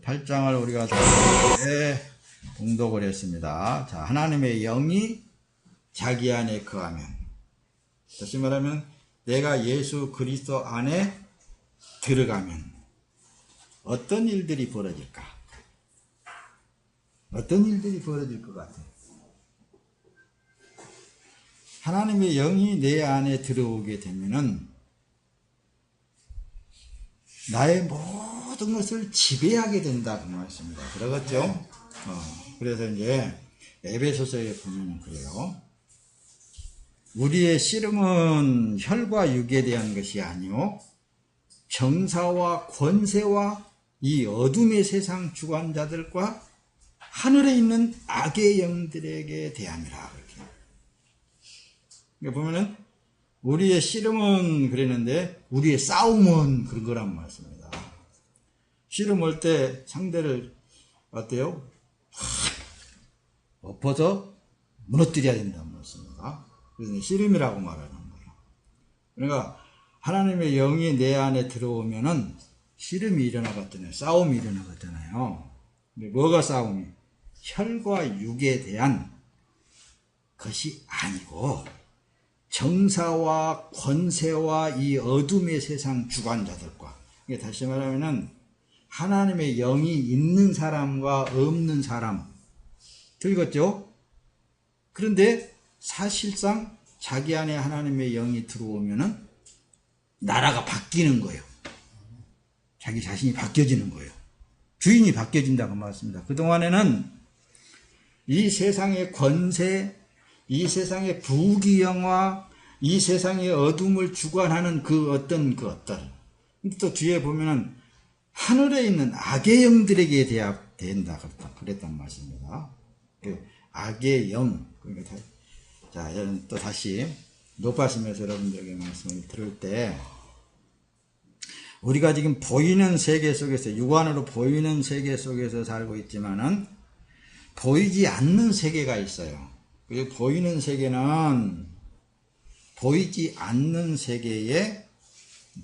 8장을 우리가 봉독을 했습니다. 자, 하나님의 영이 자기 안에 거하면, 다시 말하면 내가 예수 그리스도 안에 들어가면 어떤 일들이 벌어질까? 어떤 일들이 벌어질 것 같아요? 하나님의 영이 내 안에 들어오게 되면은 나의 모든 것을 지배하게 된다 그 말씀입니다. 그러겠죠? 그래서 이제 에베소서에 보면 그래요. 우리의 씨름은 혈과 육에 대한 것이 아니요 정사와 권세와 이 어둠의 세상 주관자들과 하늘에 있는 악의 영들에게 대함이라. 그렇게 보면은 우리의 씨름은 그랬는데 우리의 싸움은 그런 거란 말씀입니다. 씨름할 때 상대를 어때요? 엎어서 무너뜨려야 된다는 말씀입니다. 그래서 씨름이라고 말하는 거예요. 그러니까 하나님의 영이 내 안에 들어오면은 씨름이 일어나거든요. 싸움이 일어나거든요. 근데 뭐가 싸움이? 혈과 육에 대한 것이 아니고 정사와 권세와 이 어둠의 세상 주관자들과, 다시 말하면은 하나님의 영이 있는 사람과 없는 사람 들겠죠? 그런데 사실상 자기 안에 하나님의 영이 들어오면은 나라가 바뀌는 거예요. 자기 자신이 바뀌어지는 거예요. 주인이 바뀌어진다고 말씀입니다. 그동안에는 이 세상의 권세, 이 세상의 부귀영화, 이 세상의 어둠을 주관하는 그 어떤 것들. 또 뒤에 보면은 하늘에 있는 악의 영들에게 된다. 그랬단 말씀입니다. 악의 영. 자, 또 다시 높아지면서 여러분들에게 말씀을 들을 때, 우리가 지금 보이는 세계 속에서, 육안으로 보이는 세계 속에서 살고 있지만은, 보이지 않는 세계가 있어요. 그리고 보이는 세계는 보이지 않는 세계의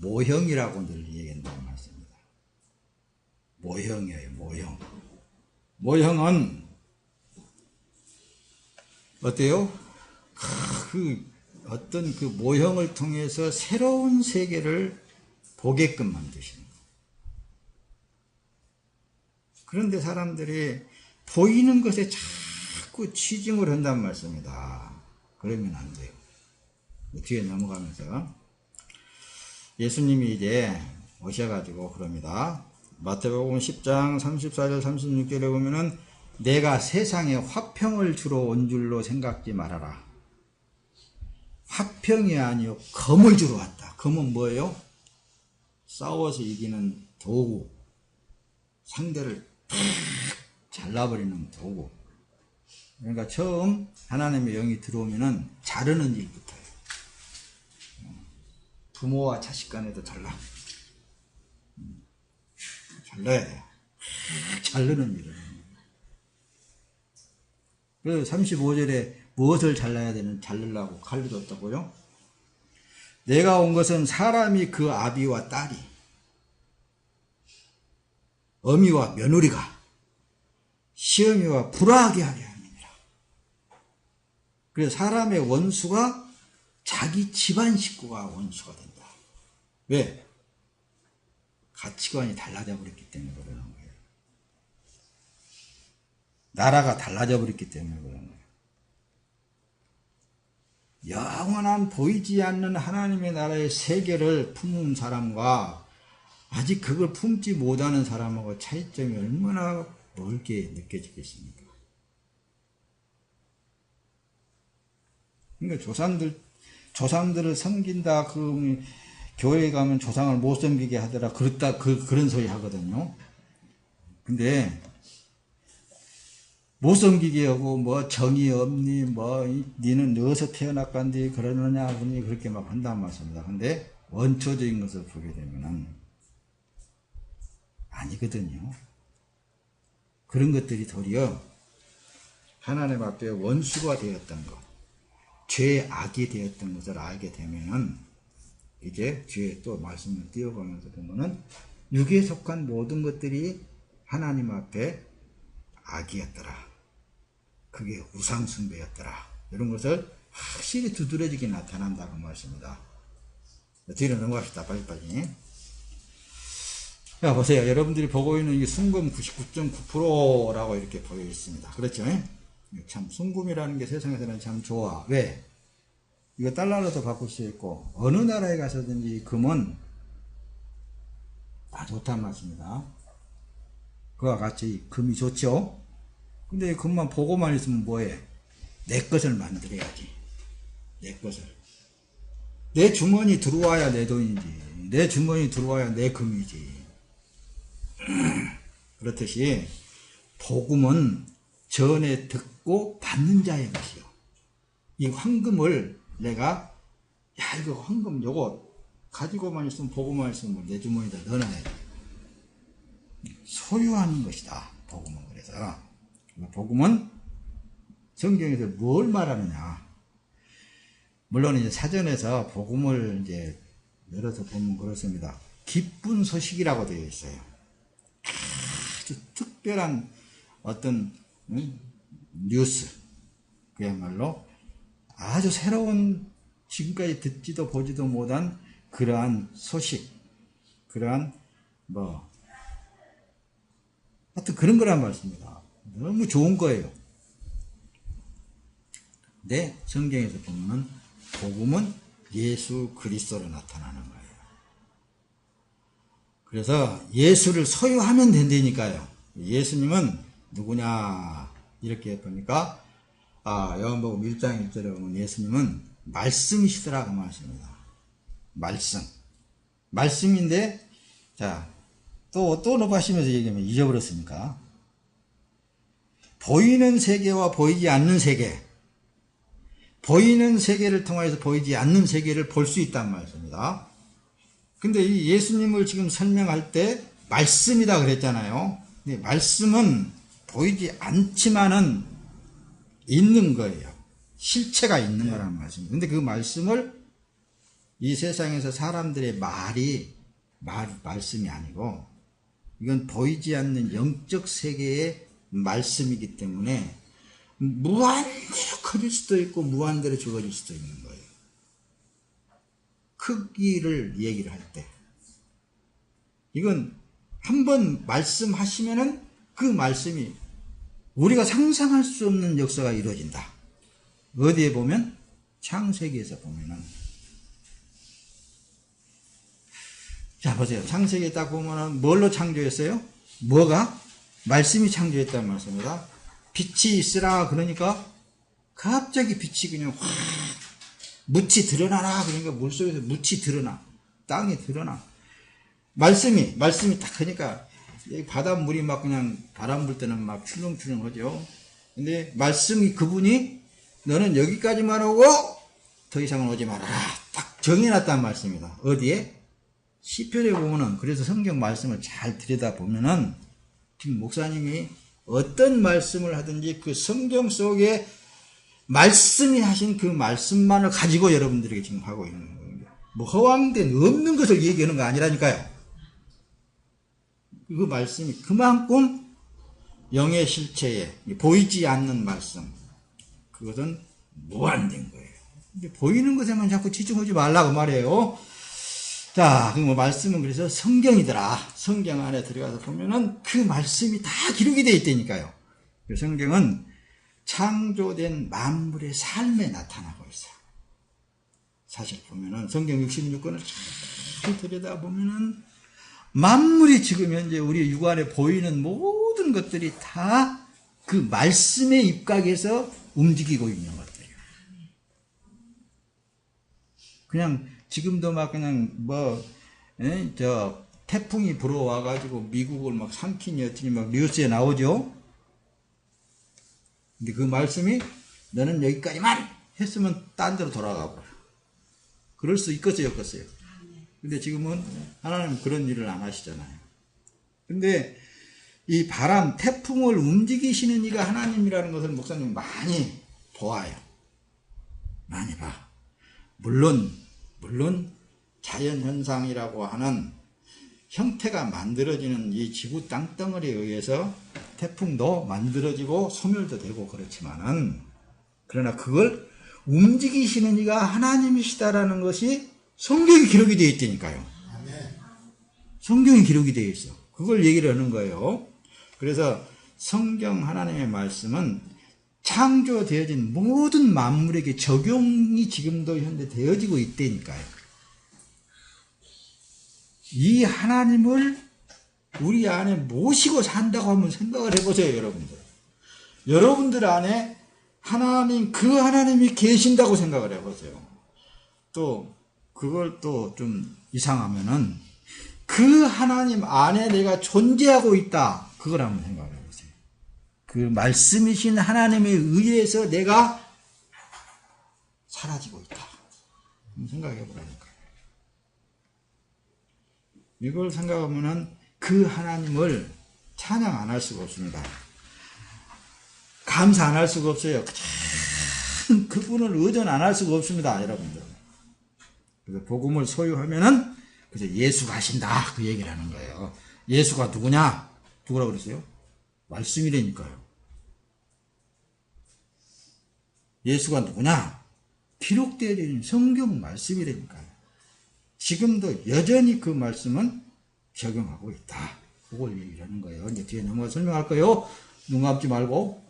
모형이라고 늘 얘기한다는 말씀입니다. 모형이에요, 모형. 모형은 어때요? 어떤 그 모형을 통해서 새로운 세계를 보게끔 만드시는 거예요. 그런데 사람들이 보이는 것에 자꾸 치중을 한단 말씀입니다. 그러면 안 돼요. 뒤에 넘어가면서 예수님이 이제 오셔가지고 그럽니다. 마태복음 10장 34절 36절에 보면은 내가 세상에 화평을 주러 온 줄로 생각지 말아라. 화평이 아니요 검을 주러 왔다. 검은 뭐예요? 싸워서 이기는 도구. 상대를 탁 잘라버리는 도구. 그러니까 처음 하나님의 영이 들어오면은 자르는 일부터예요. 부모와 자식 간에도 잘라야 돼요. 자르는 일을. 그래서 35절에 무엇을 자르려고 칼을 줬다고요? 내가 온 것은 사람이 그 아비와 딸이, 어미와 며느리가 시어미와 불화하게 하게 함이니라. 그래서 사람의 원수가 자기 집안 식구가 원수가 된다. 왜? 가치관이 달라져 버렸기 때문에 그러는 거예요. 나라가 달라져 버렸기 때문에 그러는 거예요. 영원한 보이지 않는 하나님의 나라의 세계를 품은 사람과 아직 그걸 품지 못하는 사람하고 차이점이 얼마나 멀게 느껴지겠습니까? 그러니까 조상들을 섬긴다, 교회에 가면 조상을 못 섬기게 하더라, 그런 소리 하거든요. 근데, 못 섬기게 하고, 정이 없니, 니는 어디서 태어났간디, 그러느냐, 그렇게 막 한단 말씀입니다. 근데, 원초적인 것을 보게 되면은, 아니거든요. 그런 것들이 도리어, 하나님 앞에 원수가 되었던 것, 죄악이 되었던 것을 알게 되면은, 이제 뒤에 또 말씀을 띄워가면서 보면은 육에 속한 모든 것들이 하나님 앞에 악이었더라. 그게 우상숭배였더라. 이런 것을 확실히 두드러지게 나타난다고 말씀입니다. 뒤로 넘어갑시다. 빨리빨리. 자, 보세요. 여러분들이 보고 있는 이 순금 99.9%라고 이렇게 보여 있습니다. 그렇죠? 참, 순금이라는 게 세상에서는 참 좋아. 왜? 이거 달러로도 바꿀 수 있고, 어느 나라에 가서든지 금은 다 좋단 말씀입니다. 그와 같이 금이 좋죠? 근데 금만 보고만 있으면 뭐해? 내 것을 만들어야지. 내 것을. 내 주머니 들어와야 내 돈이지. 내 주머니 들어와야 내 금이지. 그렇듯이 복음은 전에 듣고 받는 자의 것이요. 이 황금을 내가 이거 황금 요거 가지고만 있으면 복음만 있으면 내 주머니에다 넣어놔야 돼. 소유하는 것이다. 복음은. 그래서 복음은 성경에서 뭘 말하느냐. 물론 이제 사전에서 복음을 이제 열어서 보면 그렇습니다. 기쁜 소식이라고 되어 있어요. 아주 특별한 어떤 뉴스, 그야말로 아주 새로운 지금까지 듣지도 보지도 못한 그러한 소식, 그러한 하여튼 그런 거란 말씀입니다. 너무 좋은 거예요. 근데 성경에서 보면 복음은 예수 그리스도로 나타나는 거예요. 그래서 예수를 소유하면 된다니까요. 예수님은 누구냐 이렇게 보니까 요한복음 1장 1절에 보면 예수님은 말씀이시더라고 말씀입니다. 말씀인데 자 또 넘어가시면서 얘기하면 잊어버렸으니까 보이는 세계와 보이지 않는 세계, 보이는 세계를 통해서 보이지 않는 세계를 볼 수 있단 말씀입니다. 근데 이 예수님을 지금 설명할 때 말씀이다 그랬잖아요. 근데 말씀은 보이지 않지만은 있는 거예요. 실체가 있는 거란 말씀입니다. 근데 그 말씀을 이 세상에서 사람들의 말씀이 아니고 이건 보이지 않는 영적 세계의 말씀이기 때문에 무한대로 커질 수도 있고 무한대로 적어질 수도 있는 거예요. 크기를 얘기를 할 때 이건 한번 말씀하시면은 그 말씀이 우리가 상상할 수 없는 역사가 이루어진다. 어디에 보면 창세기에서 보면은 자 보세요. 창세기에 딱 보면은 뭘로 창조했어요? 뭐가? 말씀이 창조했다는 말씀입니다. 빛이 있으라 그러니까 갑자기 빛이 그냥 확 묻이 드러나라 그러니까 물속에서 묻이 드러나, 땅이 드러나. 말씀이 딱 하니까 바닷물이 막 그냥 바람 불 때는 막 출렁출렁 하죠. 근데 말씀이 그분이 너는 여기까지만 오고 더 이상은 오지 마라 딱 정해놨다는 말씀입니다. 어디에? 시편에 보면은 그래서 성경 말씀을 잘 들여다보면은 지금 목사님이 어떤 말씀을 하든지 그 성경 속에 말씀이 하신 그 말씀만을 가지고 여러분들에게 지금 하고 있는 거예요. 뭐 허황된 없는 것을 얘기하는 거 아니라니까요. 그 말씀이 그만큼 영의 실체에 보이지 않는 말씀, 그것은 무한된 거예요. 근데 보이는 것에만 자꾸 치중하지 말라고 말해요. 자, 그 말씀은 그래서 성경이더라. 성경 안에 들어가서 보면은 그 말씀이 다 기록이 되어 있다니까요. 그 성경은 창조된 만물의 삶에 나타나고 있어요. 사실 보면은 성경 66권을 잘 들여다보면은 만물이 지금 현재 우리 육안에 보이는 모든 것들이 다 그 말씀의 입각에서 움직이고 있는 것들이에요. 그냥 지금도 막 그냥 태풍이 불어와가지고 미국을 막 삼키니 어쩌니 막 뉴스에 나오죠. 근데 그 말씀이 너는 여기까지만 했으면 딴 데로 돌아가고 그럴 수 있겠어요, 없겠어요. 근데 지금은 하나님 그런 일을 안 하시잖아요. 근데 이 바람, 태풍을 움직이시는 이가 하나님이라는 것을 목사님 많이 보아요. 많이 봐. 물론 자연현상이라고 하는 형태가 만들어지는 이 지구 땅덩어리에 의해서 태풍도 만들어지고 소멸도 되고 그렇지만은, 그러나 그걸 움직이시는 이가 하나님이시다라는 것이 성경에 기록이 되어 있다니까요. 성경에 기록이 되어 있어. 그걸 얘기를 하는 거예요. 그래서 성경 하나님의 말씀은 창조되어진 모든 만물에게 적용이 지금도 현재 되어지고 있다니까요. 이 하나님을 우리 안에 모시고 산다고 한번 생각을 해보세요, 여러분들. 여러분들 안에 그 하나님이 계신다고 생각을 해보세요. 또 그걸 또 좀 이상하면은 그 하나님 안에 내가 존재하고 있다, 그걸 한번 생각을 해보세요. 그 말씀이신 하나님에 의해서 내가 사라지고 있다, 한번 생각해 보라니까요. 이걸 생각하면은 그 하나님을 찬양 안 할 수가 없습니다. 감사 안 할 수가 없어요. 그분을 의존 안 할 수가 없습니다, 여러분들. 그래서 복음을 소유하면은 그래서 예수가 하신다, 그 얘기를 하는 거예요. 예수가 누구냐? 누구라고 그랬어요? 말씀이라니까요. 예수가 누구냐? 기록되어 있는 성경 말씀이라니까요. 지금도 여전히 그 말씀은 적용하고 있다, 그걸 얘기를 하는 거예요. 이제 뒤에 넘어가 설명할 거예요. 눈 감지 말고.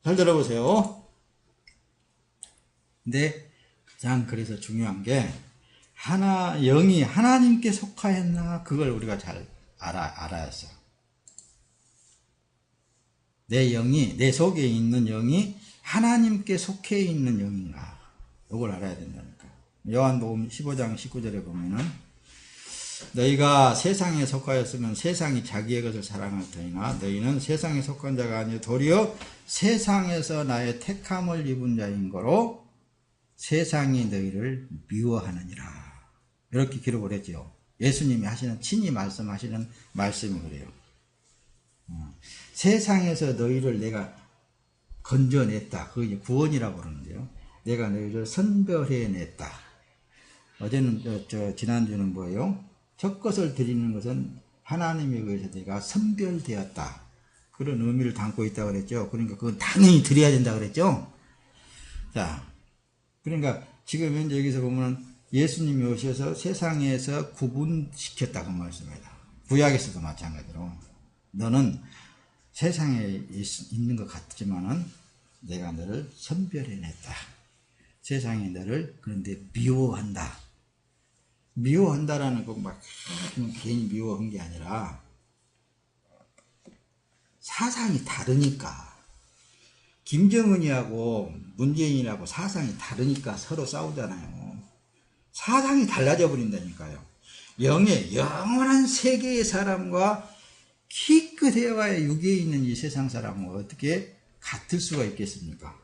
잘 들어보세요. 근데 가장 그래서 중요한 게 영이 하나님께 속하였나, 그걸 우리가 잘 알아야 했어. 내 속에 있는 영이 하나님께 속해 있는 영인가, 이걸 알아야 된다니까. 요한복음 15장 19절에 보면은 너희가 세상에 속하였으면 세상이 자기의 것을 사랑할 터이나 너희는 세상에 속한 자가 아니요 도리어 세상에서 나의 택함을 입은 자인 거로 세상이 너희를 미워하느니라, 이렇게 기록을 했죠. 예수님이 친히 말씀하시는 말씀이 그래요. 세상에서 너희를 내가 건져냈다, 그게 구원이라고 그러는데요. 내가 너희를 선별해냈다. 어제는 지난주는 뭐예요? 첫 것을 드리는 것은 하나님에 의해서 내가 선별되었다, 그런 의미를 담고 있다고 그랬죠. 그러니까 그건 당연히 드려야 된다 그랬죠. 자, 그러니까 지금 현재 여기서 보면 예수님이 오셔서 세상에서 구분시켰다고 말씀입니다. 구약에서도 마찬가지로 너는 세상에 있는 것 같지만은 내가 너를 선별해냈다. 세상이 너를 그런데 미워한다. 미워한다라는 거 막 괜히 미워한 게 아니라 사상이 다르니까. 김정은이하고 문재인이하고 사상이 다르니까 서로 싸우잖아요. 사상이 달라져 버린다니까요. 영원한 세계의 사람과 키끝에와의 육에 있는 이 세상 사람은 어떻게 같을 수가 있겠습니까?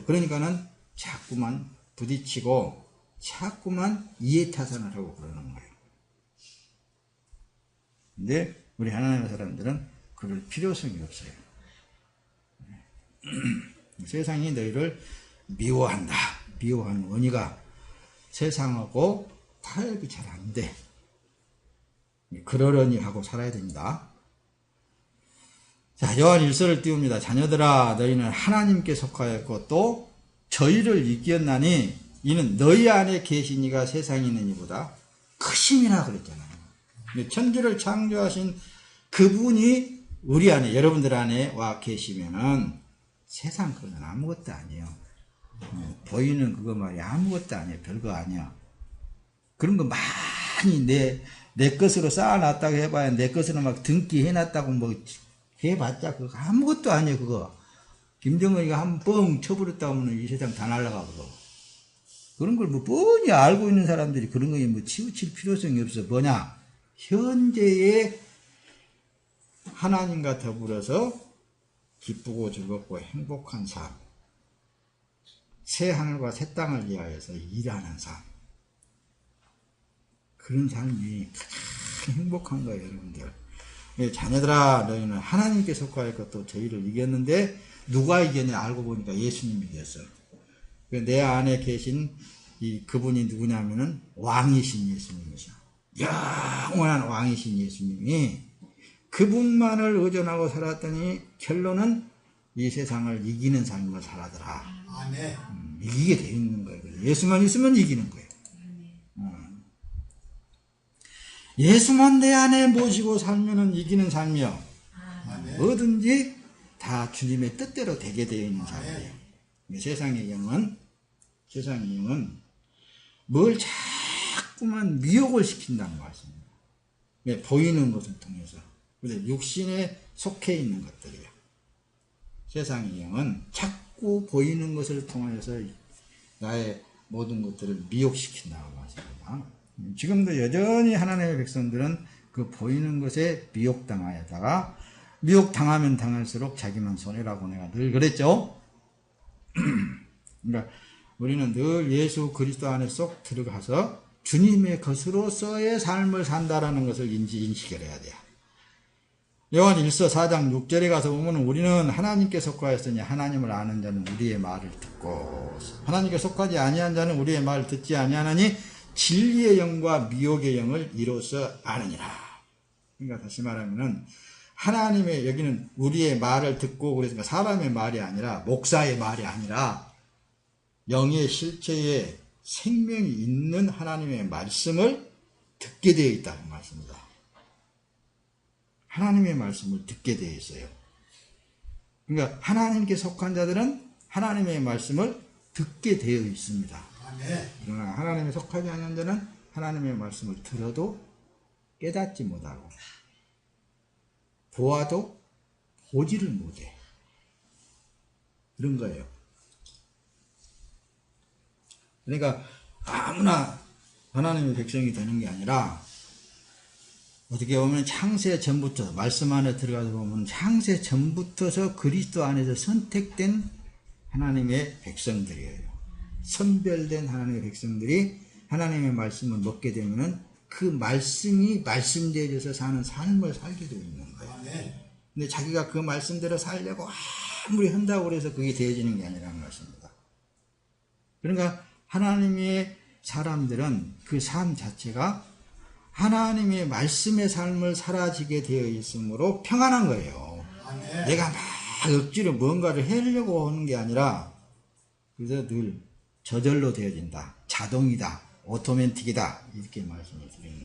그러니까는 자꾸만 부딪히고 자꾸만 이해타산을 하고 그러는 거예요. 근데 우리 하나님의 사람들은 그럴 필요성이 없어요. 세상이 너희를 미워한다. 미워하는 원인가 세상하고 타협이 잘 안 돼. 그러려니 하고 살아야 됩니다. 자, 요한 1서를 띄웁니다. 자녀들아, 너희는 하나님께 속하였고 또 저희를 이겼나니 이는 너희 안에 계신 이가 세상에 있는 이보다 크심이라 그랬잖아요. 천지를 창조하신 그분이 우리 안에, 여러분들 안에 와 계시면은 세상 그건 아무것도 아니에요. 보이는 그거 말이야 아무것도 아니에요. 별거 아니야. 그런 거 많이 내 것으로 쌓아놨다고 해봐야 내 것으로 막 등기 해놨다고 뭐 해봤자 그거 아무것도 아니에요. 그거 김정은이가 한 번 쳐버렸다 하면 이 세상 다 날아가 버려. 그런 걸 뭐 뻔히 알고 있는 사람들이 그런 거에 뭐 치우칠 필요성이 없어. 뭐냐, 현재의 하나님과 더불어서 기쁘고 즐겁고 행복한 삶, 새 하늘과 새 땅을 위하여서 일하는 삶, 그런 삶이 가장 행복한 거예요, 여러분들. 자녀들아, 너희는 하나님께 속하였고 또 저희를 이겼는데 누가 이겼냐 알고 보니까 예수님이 이겼어. 내 안에 계신 그분이 누구냐면은 왕이신 예수님이죠. 영원한 왕이신 예수님이 그분만을 의존하고 살았더니 결론은 이 세상을 이기는 삶을 살아더라. 이기게 되어 있는 거예요. 예수만 있으면 이기는 거예요. 예수만 내 안에 모시고 살면은 이기는 삶이요. 뭐든지 다 주님의 뜻대로 되게 되어 있는 삶이에요. 세상의 영은 뭘 자꾸만 미혹을 시킨다는 말씀입니다. 보이는 것을 통해서. 그래서 육신에 속해 있는 것들이에요. 세상의 영은 자꾸 보이는 것을 통해서 나의 모든 것들을 미혹시킨다고 말씀입니다. 지금도 여전히 하나님의 백성들은 그 보이는 것에 미혹당하여다가 미혹당하면 당할수록 자기만 손해라고 내가 늘 그랬죠. 그러니까 우리는 늘 예수 그리스도 안에 쏙 들어가서 주님의 것으로서의 삶을 산다라는 것을 인식을 해야 돼요. 요한 1서 4장 6절에 가서 보면 우리는 하나님께 속하였으니 하나님을 아는 자는 우리의 말을 듣고 하나님께 속하지 아니한 자는 우리의 말을 듣지 아니하나니 진리의 영과 미혹의 영을 이로써 아느니라. 그러니까 다시 말하면은 하나님의 여기는 우리의 말을 듣고 그러니까 사람의 말이 아니라 목사의 말이 아니라 영의 실체에 생명이 있는 하나님의 말씀을 듣게 되어 있다는 말씀입니다. 하나님의 말씀을 듣게 되어 있어요. 그러니까 하나님께 속한 자들은 하나님의 말씀을 듣게 되어 있습니다. 그러나 하나님에 속하지 않은 자는 하나님의 말씀을 들어도 깨닫지 못하고 보아도 보지를 못해. 그런 거예요. 그러니까 아무나 하나님의 백성이 되는 게 아니라 어떻게 보면 창세 전부터 말씀 안에 들어가서 보면 창세 전부터서 그리스도 안에서 선택된 하나님의 백성들이에요. 선별된 하나님의 백성들이 하나님의 말씀을 먹게 되면은 그 말씀이 말씀되어져서 사는 삶을 살게 되어 있는 거예요. 근데 자기가 그 말씀대로 살려고 아무리 한다고 해서 그게 되어지는 게 아니라는 것입니다. 그러니까 하나님의 사람들은 그 삶 자체가 하나님의 말씀의 삶을 살아지게 되어 있으므로 평안한 거예요. 내가 막 억지로 뭔가를 하려고 하는 게 아니라 그래서 늘 저절로 되어진다. 자동이다. 오토매틱이다. 이렇게 말씀을 드립니다.